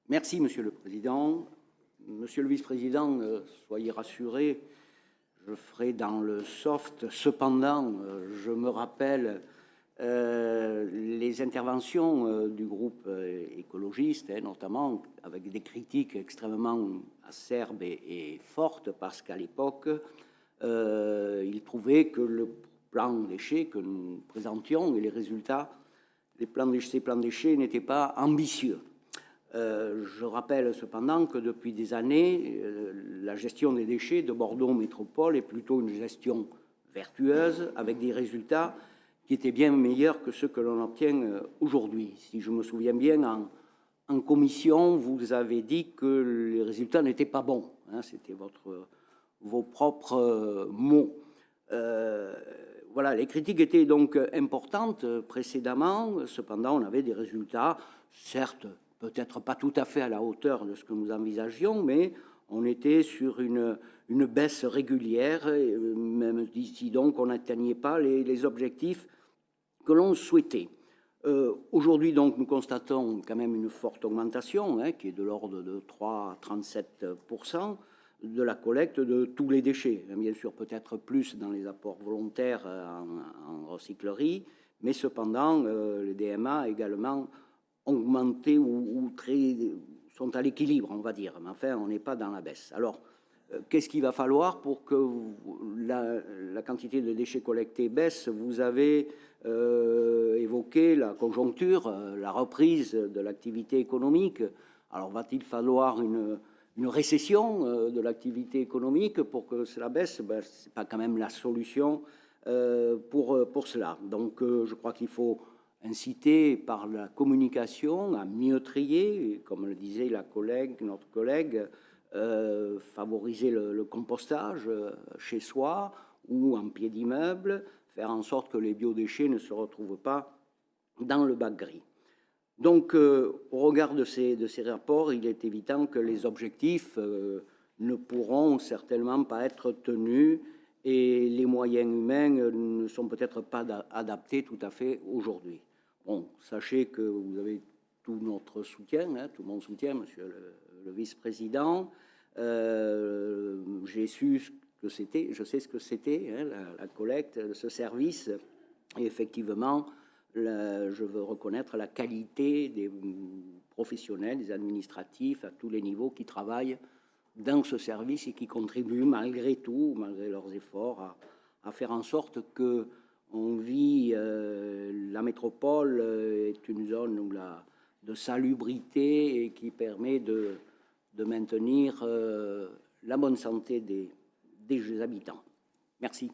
Merci, Monsieur le Président. Monsieur le Vice-président, soyez rassurés, je ferai dans le soft. Cependant, je me rappelle les interventions du groupe écologiste, notamment avec des critiques extrêmement acerbes et fortes, parce qu'à l'époque, il trouvait que le plan déchets que nous présentions et les résultats de ces plans déchets n'étaient pas ambitieux. Je rappelle cependant que depuis des années, la gestion des déchets de Bordeaux Métropole est plutôt une gestion vertueuse, avec des résultats qui étaient bien meilleurs que ceux que l'on obtient aujourd'hui. Si je me souviens bien, en commission, vous avez dit que les résultats n'étaient pas bons. Hein, c'était vos propres mots. Voilà, les critiques étaient donc importantes précédemment. Cependant, on avait des résultats, certes, peut-être pas tout à fait à la hauteur de ce que nous envisagions, mais on était sur une baisse régulière, même d'ici donc on n'atteignait pas les objectifs que l'on souhaitait. Aujourd'hui, donc, nous constatons quand même une forte augmentation, qui est de l'ordre de 3 à 37% de la collecte de tous les déchets. Bien sûr, peut-être plus dans les apports volontaires en recyclerie, mais cependant, les DMA également augmenté ou sont à l'équilibre, on va dire. Mais enfin, on n'est pas dans la baisse. Alors, qu'est-ce qu'il va falloir pour que la quantité de déchets collectés baisse? Vous avez évoqué la conjoncture, la reprise de l'activité économique. Alors, va-t-il falloir une récession de l'activité économique pour que cela baisse? Ce n'est pas quand même la solution pour cela. Donc, je crois qu'il faut inciter par la communication à mieux trier, comme le disait notre collègue, favoriser le compostage chez soi ou en pied d'immeuble, faire en sorte que les biodéchets ne se retrouvent pas dans le bac gris. Donc, au regard de ces rapports, il est évident que les objectifs ne pourront certainement pas être tenus et les moyens humains ne sont peut-être pas adaptés tout à fait aujourd'hui. Bon, sachez que vous avez tout notre soutien, tout mon soutien, monsieur le vice-président. J'ai su ce que c'était, je sais ce que c'était, la collecte de ce service. Et effectivement, je veux reconnaître la qualité des professionnels, des administratifs à tous les niveaux qui travaillent dans ce service et qui contribuent malgré tout, malgré leurs efforts, à faire en sorte que on vit, la métropole est une zone de salubrité et qui permet de maintenir la bonne santé des habitants. Merci.